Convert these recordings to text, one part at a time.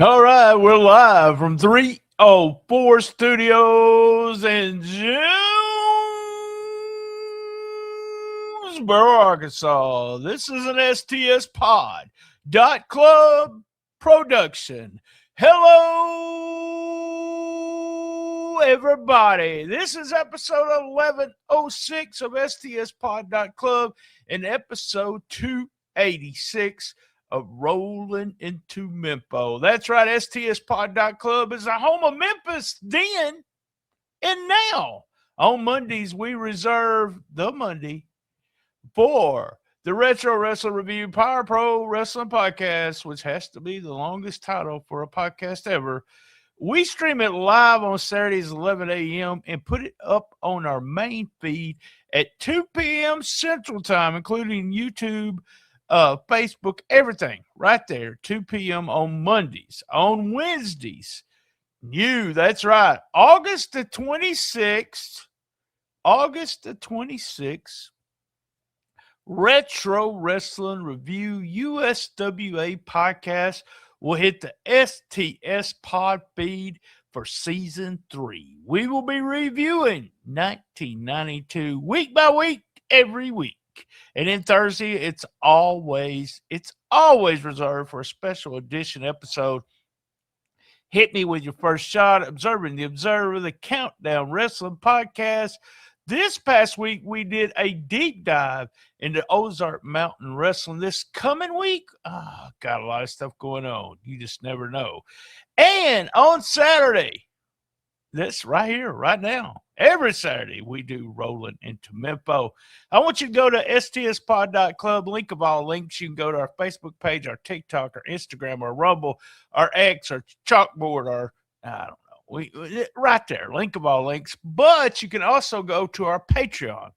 All right, we're live from 304 Studios in Jonesboro, Arkansas. This is an STS Pod Club production. Hello, everybody. This is episode 1106 of STS Pod Club and episode 286 of Rollin Into Mempho. That's right, STSPOD Club is the home of Memphis then and now. On Mondays, we reserve the Monday for the Retro Wrestling Review Power Pro Wrestling Podcast, which has to be the longest title for a podcast ever. We stream it live on Saturdays, 11 a.m., and put it up on our main feed at 2 p.m. Central Time, including YouTube, Facebook, everything right there, 2 p.m. on Mondays. On Wednesdays, that's right, August the 26th, Retro Wrestling Review USWA podcast will hit the STS Pod feed for Season 3. We will be reviewing 1992 week by week, every week. And then Thursday, it's always reserved for a special edition episode. Hit Me With Your First Shot, Observing the Observer, the Countdown Wrestling Podcast. This past week, we did a deep dive into Ozark Mountain Wrestling. This coming week, got a lot of stuff going on. You just never know. And on Saturday, that's right here, right now. Every Saturday, we do Rollin Into Mempho. I want you to go to stspod.club. Link of all links. You can go to our Facebook page, our TikTok, our Instagram, our Rumble, our X, our Chalkboard, our, I don't know. Right there, link of all links. But you can also go to our Patreon.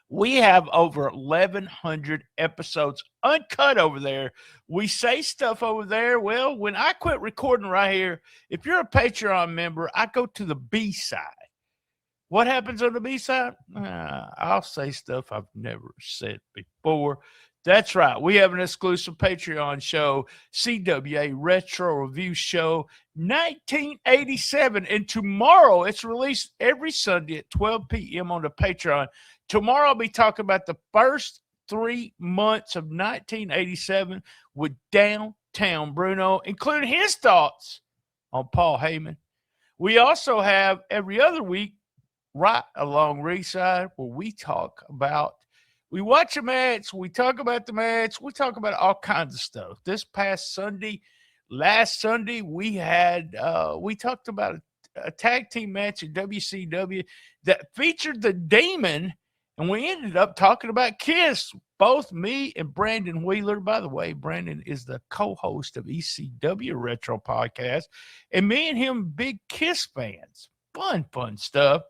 We have over 1,100 episodes uncut over there. We say stuff over there. Well, when I quit recording right here, if you're a Patreon member, I go to the B-side. What happens on the B-side? I'll say stuff I've never said before. That's right. We have an exclusive Patreon show, CWA Retro Review Show 1987. And tomorrow, it's released every Sunday at 12 p.m. on the Patreon. Tomorrow, I'll be talking about the first 3 months of 1987 with Downtown Bruno, including his thoughts on Paul Heyman. We also have every other week, right along ringside, where we watch a match, we talk about the match, we talk about all kinds of stuff. This past last Sunday, we talked about a tag team match at WCW that featured the Demon, and we ended up talking about Kiss. Both me and Brandon Wheeler. By the way, Brandon is the co-host of ECW Retro Podcast, and me and him big Kiss fans. Fun stuff.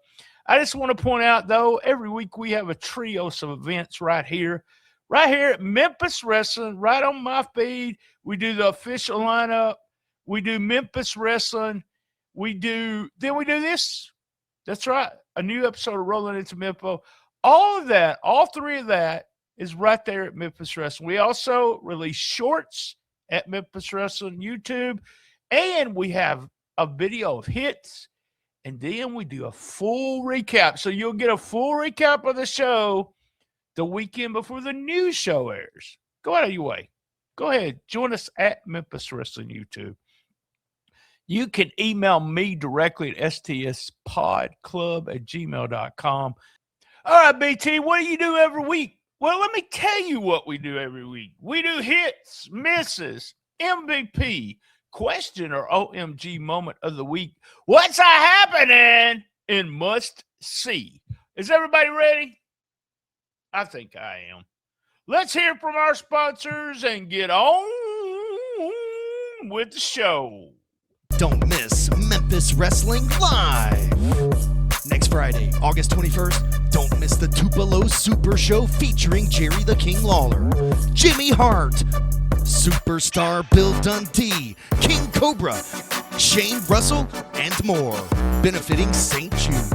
I just want to point out, though, every week we have a trio of events right here at Memphis Wrestling, right on my feed. We do the official lineup. We do Memphis Wrestling. Then we do this. That's right, a new episode of Rollin Into Mempho. All of that, all three of that is right there at Memphis Wrestling. We also release shorts at Memphis Wrestling YouTube, and we have a video of hits. And then we do a full recap. So you'll get a full recap of the show the weekend before the new show airs. Go out of your way. Go ahead. Join us at Memphis Wrestling YouTube. You can email me directly at stspodclub@gmail.com. All right, BT, what do you do every week? Well, let me tell you what we do every week. We do hits, misses, MVP, question or OMG moment of the week. What's happening in must see? Is everybody ready? I think I am. Let's hear from our sponsors and get on with the show. Don't miss Memphis Wrestling Live. Next Friday, August 21st, don't miss the Tupelo Super Show featuring Jerry the King Lawler, Jimmy Hart, Superstar Bill Dundee, King Cobra, Shane Russell, and more, benefiting St. Jude.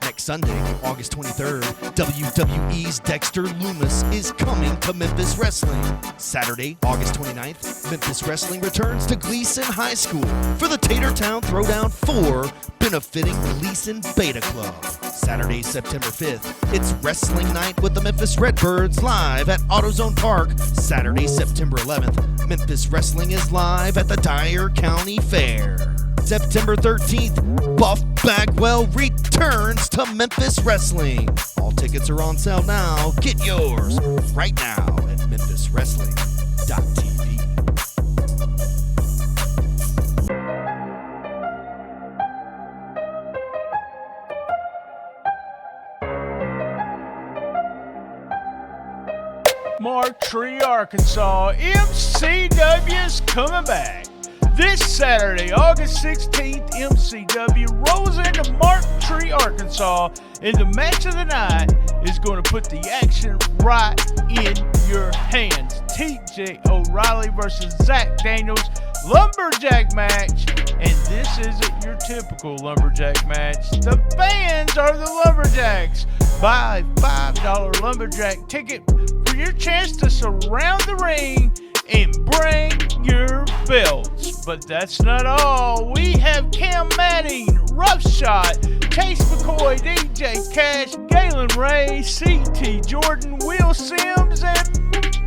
Next Sunday, August 23rd, WWE's Dexter Lumis is coming to Memphis Wrestling. Saturday, August 29th, Memphis Wrestling returns to Gleason High School for the Tatertown Throwdown 4, benefiting Gleason Beta Club. Saturday, September 5th, it's Wrestling Night with the Memphis Redbirds live at AutoZone Park. Saturday, September 11th, Memphis Wrestling is live at the Dyer County Fair. September 13th, Buff Bagwell returns to Memphis Wrestling. All tickets are on sale now. Get yours right now at memphiswrestling.tv. Martree, Arkansas, MCW's coming back. This Saturday, August 16th, MCW rolls into Martree, Arkansas, and the match of the night is going to put the action right in your hands. TJ O'Reilly versus Zach Daniels, lumberjack match, and this isn't your typical lumberjack match. The fans are the lumberjacks. Buy a $5 lumberjack ticket for your chance to surround the ring and bring your belts. But that's not all. We have Cam Manning, Rough Shot, Chase McCoy, DJ Cash, Galen Ray, CT Jordan, Will Sims, and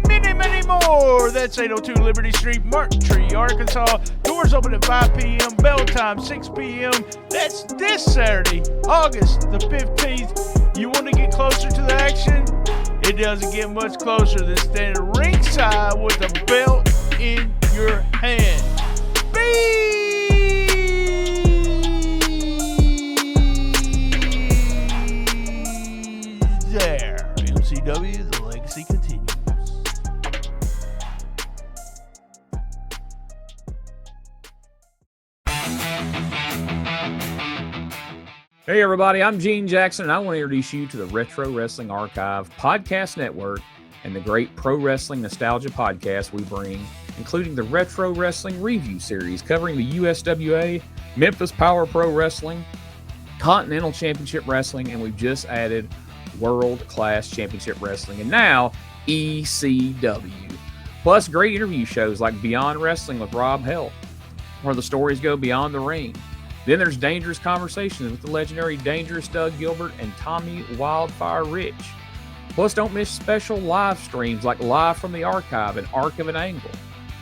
many more. That's 802 Liberty Street, Martree, Arkansas. Doors open at 5 p.m. Bell time 6 p.m. That's this Saturday, August the 15th. You want to get closer to the action? It doesn't get much closer than standing ringside with a belt in your hand. Be there. MCW, the legacy continues. Hey everybody, I'm Gene Jackson, and I want to introduce you to the Retro Wrestling Archive Podcast Network and the great pro wrestling nostalgia podcast we bring, including the Retro Wrestling Review Series covering the USWA, Memphis Power Pro Wrestling, Continental Championship Wrestling, and we've just added World Class Championship Wrestling, and now ECW. Plus great interview shows like Beyond Wrestling with Rob Hell, where the stories go beyond the ring. Then there's Dangerous Conversations with the legendary Dangerous Doug Gilbert and Tommy Wildfire Rich. Plus, don't miss special live streams like Live from the Archive and Arc of an Angle.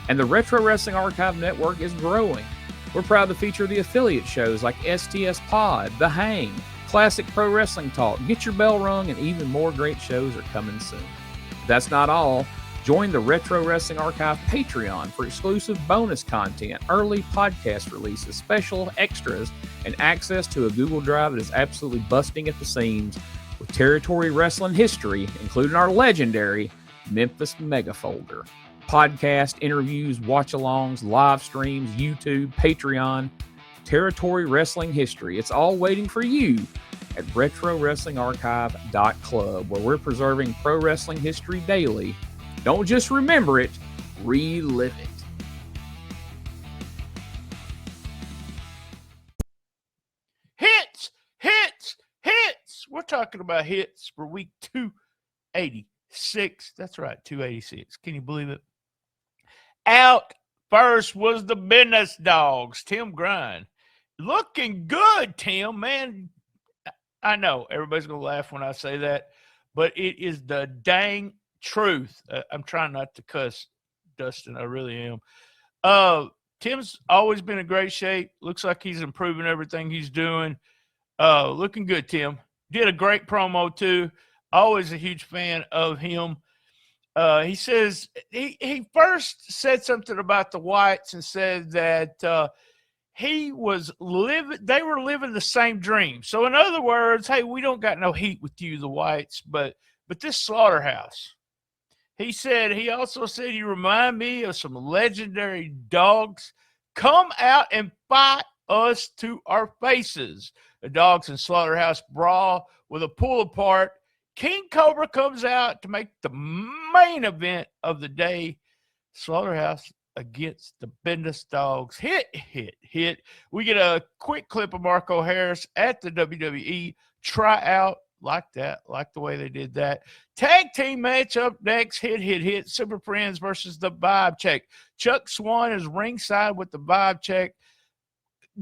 And the Retro Wrestling Archive Network is growing. We're proud to feature the affiliate shows like STSPOD, The Hang, Classic Pro Wrestling Talk, Get Your Bell Rung, and even more great shows are coming soon. But that's not all. Join the Retro Wrestling Archive Patreon for exclusive bonus content, early podcast releases, special extras, and access to a Google Drive that is absolutely busting at the seams with territory wrestling history, including our legendary Memphis Mega Folder. Podcast, interviews, watch-alongs, live streams, YouTube, Patreon, territory wrestling history. It's all waiting for you at RetroWrestlingArchive.club, where we're preserving pro wrestling history daily. Don't just remember it, relive it. Hits! We're talking about hits for week 286. That's right, 286. Can you believe it? Out first was the Business Dogs, Tim Grind. Looking good, Tim, man. I know everybody's going to laugh when I say that, but it is the dang truth. I'm trying not to cuss, Dustin. I really am. Tim's always been in great shape. Looks like he's improving everything he's doing. Looking good, Tim. Did a great promo, too. Always a huge fan of him. He says he first said something about the Whites and said that they were living the same dream. So, in other words, hey, we don't got no heat with you, the Whites, but this slaughterhouse. He also said, you remind me of some legendary dogs. Come out and fight us to our faces. The Dogs and Slaughterhouse brawl with a pull apart. King Cobra comes out to make the main event of the day. Slaughterhouse against the Bendis Dogs. Hit. We get a quick clip of Marco Harris at the WWE tryout. Like that. Like the way they did that. Tag team match up next. Hit. Super Friends versus the Vibe Check. Chuck Swan is ringside with the Vibe Check.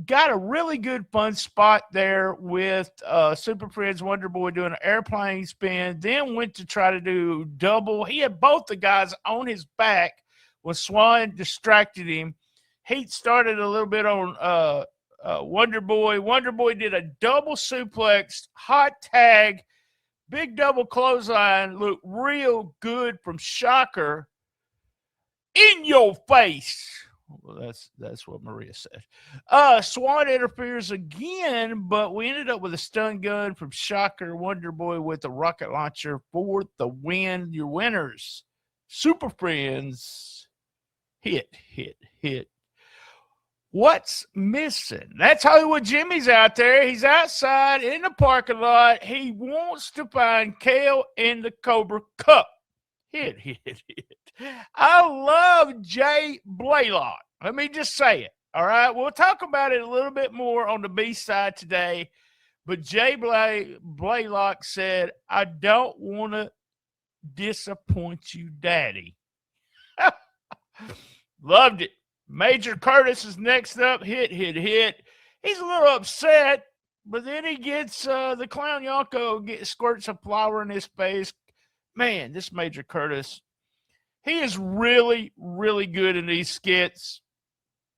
Got a really good fun spot there with Super Friends Wonder Boy doing an airplane spin, then went to try to do double. He had both the guys on his back when Swan distracted him. He started a little bit on Wonder Boy. Wonder Boy did a double suplex, hot tag, big double clothesline, looked real good from Shocker. In your face. Well, that's what Maria said. Swan interferes again, but we ended up with a stun gun from Shocker. Wonder Boy with a rocket launcher for the win. Your winners, Super Friends. Hit. What's missing? That's Hollywood Jimmy's out there. He's outside in the parking lot. He wants to find Kale in the Cobra Cup. Hit. I love Jay Blaylock. Let me just say it. All right. We'll talk about it a little bit more on the B side today. But Jay Blaylock said, I don't want to disappoint you, Daddy. Loved it. Major Curtis is next up. Hit. He's a little upset, but then he gets the Clown Yonko squirts a flower in his face. Man, this Major Curtis, he is really, really good in these skits.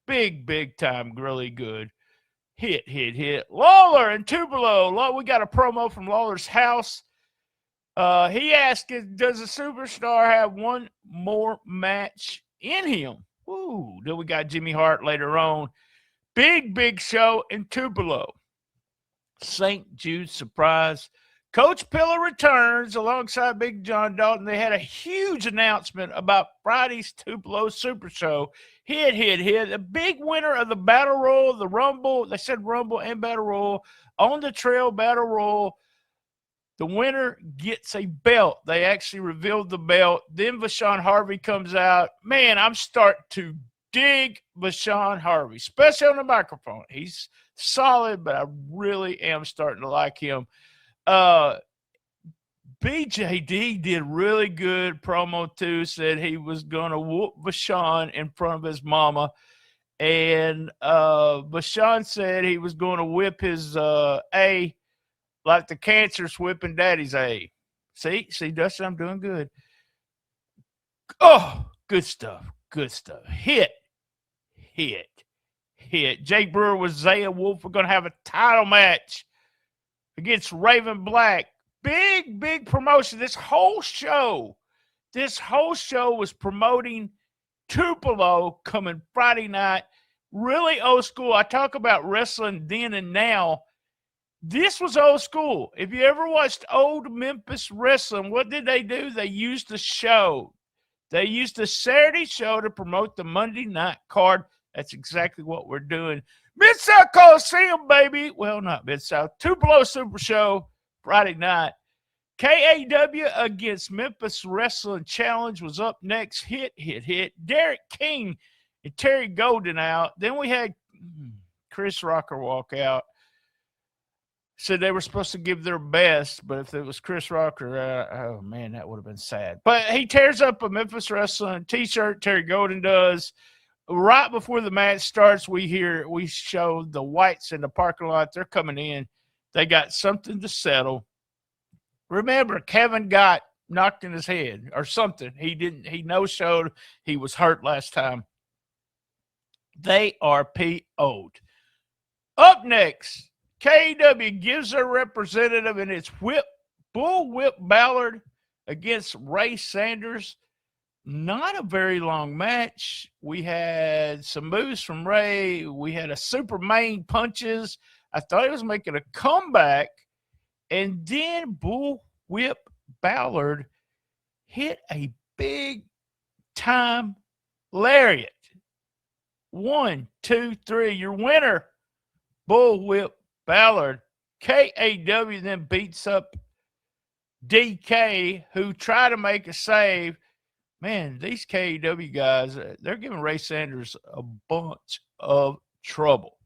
Big time, really good. Hit. Lawler and Tupelo. We got a promo from Lawler's house. He asked, does a superstar have one more match in him? Ooh, then we got Jimmy Hart later on. Big show in Tupelo. St. Jude's surprise. Coach Pillar returns alongside Big John Dalton. They had a huge announcement about Friday's Tupelo Super Show. Hit. The big winner of the Battle Royal, the Rumble. They said Rumble and Battle Royal. On the Trail Battle Royal. The winner gets a belt. They actually revealed the belt. Then Vashon Harvey comes out. Man, I'm starting to dig Vashon Harvey, especially on the microphone. He's solid, but I really am starting to like him. BJD did really good promo too, said he was going to whoop Vashon in front of his mama. And Vashon said he was going to whip his A like the cancer's whipping daddy's A. See, Dustin, I'm doing good. Oh, good stuff. Hit. Jake Brewer with Zaya Wolf. We're going to have a title match against Raven Black. Big promotion. This whole show was promoting Tupelo coming Friday night. Really old school. I talk about wrestling then and now. This was old school. If you ever watched old Memphis wrestling, what did they do? They used the show. They used the Saturday show to promote the Monday night card. That's exactly what we're doing. Mid-South Coliseum, baby. Well, not Mid-South. Tupelo Super Show, Friday night. KAW against Memphis Wrestling Challenge was up next. Hit. Derek King and Terry Golden out. Then we had Chris Rocker walk out. Said they were supposed to give their best, but if it was Chris Rocker, oh, man, that would have been sad. But he tears up a Memphis Wrestling T-shirt. Terry Golden does. Right before the match starts, we show the whites in the parking lot. They're coming in. They got something to settle. Remember, Kevin got knocked in his head or something. He no-showed. He was hurt last time. They are PO'd. Up next, KW gives their representative in its bullwhip Ballard against Ray Sanders. Not a very long match. We had some moves from Ray. We had a super main punches. I thought he was making a comeback. And then bullwhip Ballard hit a big-time lariat. 1, 2, 3. Your winner, bullwhip Ballard. KAW then beats up DK, who tried to make a save. man, these KEW guys, they're giving Ray Sanders a bunch of trouble.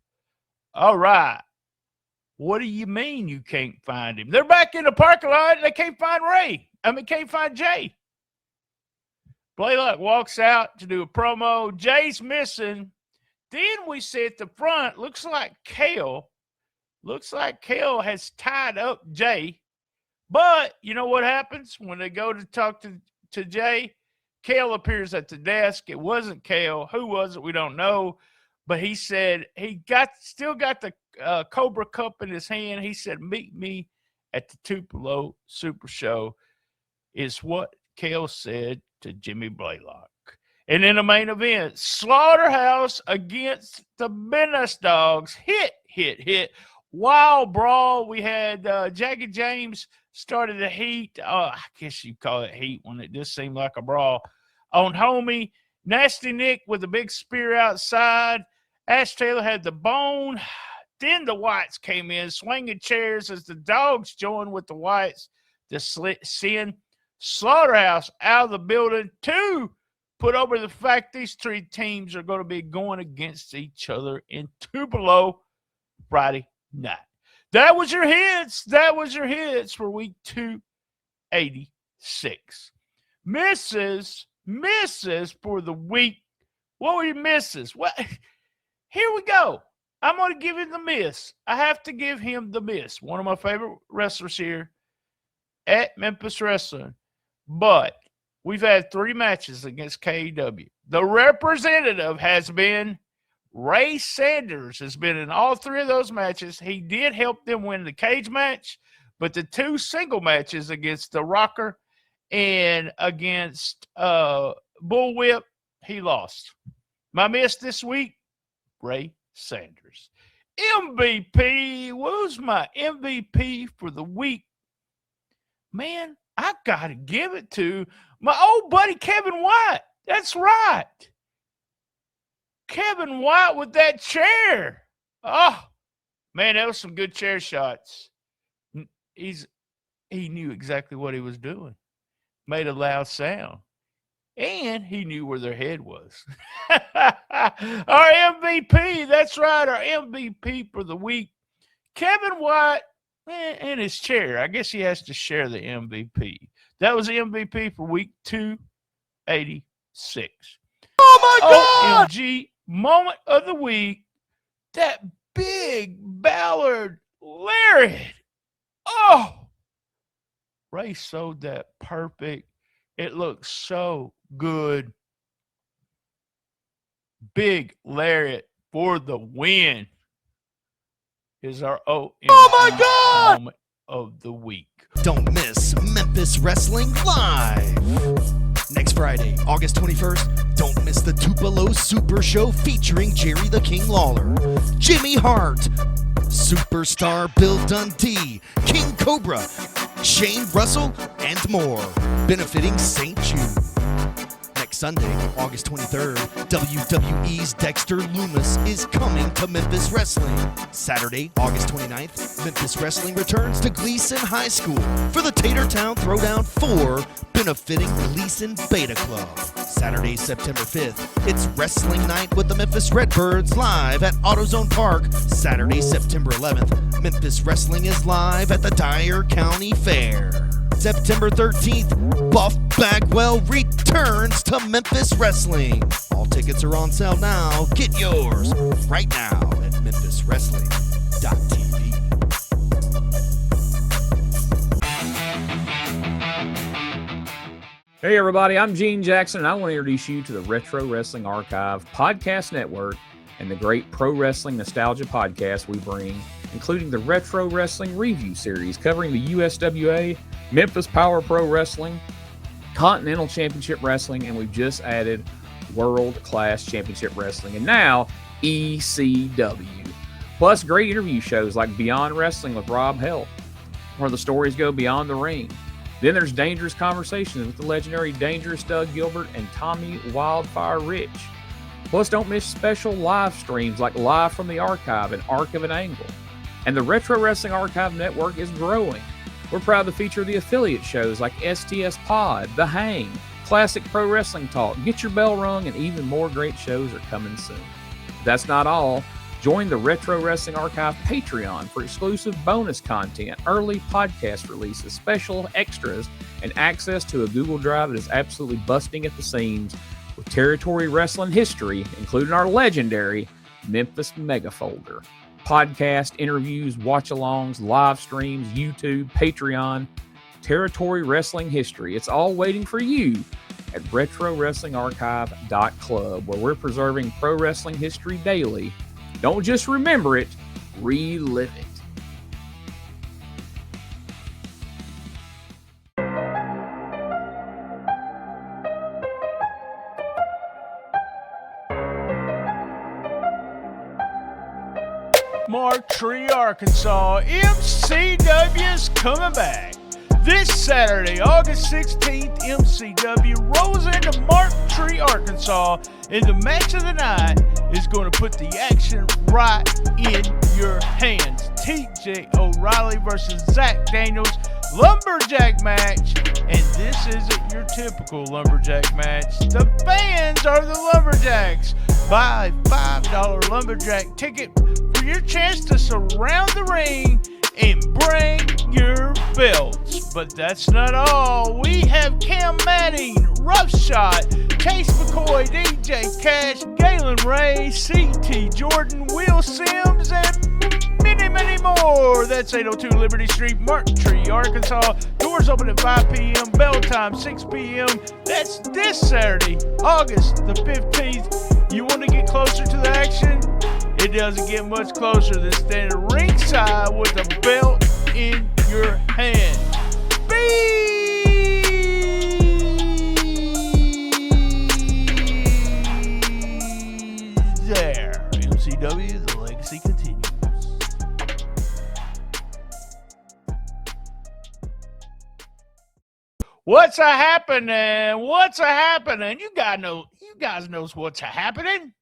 All right. What do you mean you can't find him? They're back in the parking lot. They can't find Ray. Can't find Jay. Blaylock walks out to do a promo. Jay's missing. Then we see at the front, looks like Kale has tied up Jay. But you know what happens when they go to talk to Jay? Kale appears at the desk. It wasn't Kale. Who was it? We don't know. But he said he still got the Cobra Cup in his hand. He said, meet me at the Tupelo Super Show, is what Kale said to Jimmy Blaylock. And in the main event, Slaughterhouse against the Menace Dogs. Hit. Wild brawl. We had Jackie James started the heat. I guess you call it heat when it just seemed like a brawl. On Homie, Nasty Nick with a big spear outside. Ash Taylor had the bone. Then the Whites came in, swinging chairs as the Dogs joined with the Whites to send Slaughterhouse out of the building to put over the fact these three teams are going to be going against each other in Tupelo Friday night. That was your hits. For week 286. Misses for the week. What were your misses? Well, here we go. I'm going to give him the miss. I have to give him the miss. One of my favorite wrestlers here at Memphis Wrestling. But we've had 3 matches against KEW. The representative has been Ray Sanders, has been in all 3 of those matches. He did help them win the cage match, but the 2 single matches against the Rocker and against Bullwhip, he lost. My miss this week, Ray Sanders. MVP. Who's my MVP for the week? Man, I got to give it to my old buddy Kevin White. That's right. Kevin White with that chair. Oh, man, that was some good chair shots. He knew exactly what he was doing. Made a loud sound. And he knew where their head was. Our MVP, that's right, our MVP for the week. Kevin White and his chair. I guess he has to share the MVP. That was the MVP for week 286. Oh, my God! OMG moment of the week. That big Ballard lariat. Oh! Ray sewed that perfect. It looks so good. Big lariat for the win is our OMG moment of the week. Don't miss Memphis Wrestling Live. Next Friday, August 21st, don't miss the Tupelo Super Show featuring Jerry the King Lawler, Jimmy Hart, Superstar Bill Dundee, King Cobra, Shane Russell, and more, benefiting St. Jude. Next Sunday, August 23rd, WWE's Dexter Loomis is coming to Memphis Wrestling. Saturday, August 29th, Memphis Wrestling returns to Gleason High School for the Tatertown Throwdown 4, benefiting Gleason Beta Club. Saturday, September 5th, it's Wrestling Night with the Memphis Redbirds live at AutoZone Park. Saturday, September 11th, Memphis Wrestling is live at the Dyer County Fair. September 13th, Buff Bagwell returns to Memphis Wrestling. All tickets are on sale now. Get yours right now at memphiswrestling.tv. Hey everybody, I'm Gene Jackson, and I want to introduce you to the Retro Wrestling Archive Podcast Network and the great pro wrestling nostalgia podcast we bring, including the Retro Wrestling Review Series covering the USWA, Memphis Power Pro Wrestling, Continental Championship Wrestling, and we've just added World Class Championship Wrestling, and now ECW. Plus great interview shows like Beyond Wrestling with Rob Helt, where the stories go beyond the ring. Then there's Dangerous Conversations with the legendary Dangerous Doug Gilbert and Tommy Wildfire Rich. Plus, don't miss special live streams like Live from the Archive and Arc of an Angle. And the Retro Wrestling Archive Network is growing. We're proud to feature the affiliate shows like STSPOD, The Hang, classic pro wrestling talk, get your bell rung, and even more great shows are coming soon. If that's not all, join the Retro Wrestling Archive Patreon for exclusive bonus content, early podcast releases, special extras, and access to a Google Drive that is absolutely busting at the seams with territory wrestling history, including our legendary Memphis Mega Folder. Podcast, interviews, watch-alongs, live streams, YouTube, Patreon, territory wrestling history. It's all waiting for you at RetroWrestlingArchive.club, where we're preserving pro wrestling history daily. Don't just remember it, relive it. Mark Tree, Arkansas. MCW's coming back. This Saturday, August 16th, MCW rolls into Mark Tree, Arkansas, and the match of the night is going to put the action right in your hands. TJ O'Reilly versus Zach Daniels, lumberjack match, and this isn't your typical lumberjack match. The fans are the lumberjacks. Buy a $5 lumberjack ticket for your chance to surround the ring and bring your belts. But that's not all. We have Cam Matting, Roughshot, Chase McCoy, DJ Cash, Galen Ray, CT Jordan, Will Sims, and many, many more. That's 802 Liberty Street, Mark Tree, Arkansas. Doors open at 5 p.m., bell time 6 p.m. That's this Saturday, August the 15th. You want to get closer to the action? It doesn't get much closer than standing ringside with a belt in your hand. Be there. MCW, the legacy continues. What's a happening? What's a happening? You guys knows what's a happening.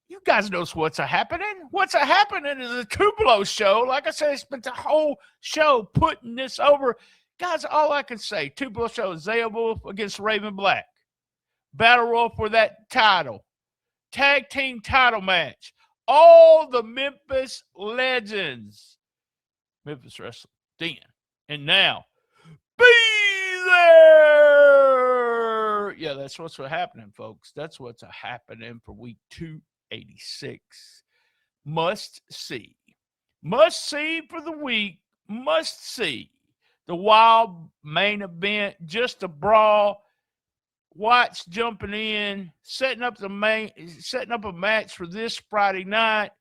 You guys knows what's a happening. What's a happening is a Tupelo show. Like I said, I spent the whole show putting this over. Guys, all I can say, Tupelo show is Zaya Wolf against Raven Black. Battle Royal for that title. Tag team title match. All the Memphis legends. Memphis Wrestling. Then and now. Be there! Yeah, that's what's happening, folks. That's what's happening for week 286. Must see. Must see for the week. Must see. The wild main event, just a brawl. Watts jumping in, setting up a match for this Friday night.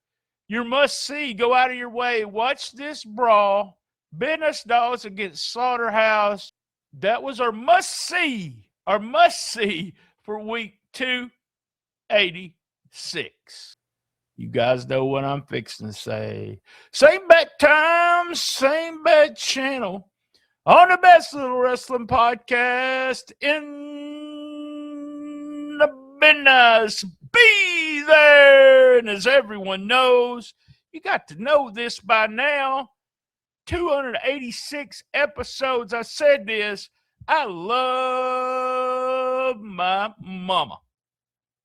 Your must see. Go out of your way. Watch this brawl. Business Dogs against Slaughterhouse. That was our must see. Our must see for week 286. You guys know what I'm fixing to say. Same bat time, same bat channel. On the best little wrestling podcast in the business. Be there. And as everyone knows, you got to know this by now. 286 episodes. I said this. I love my mama.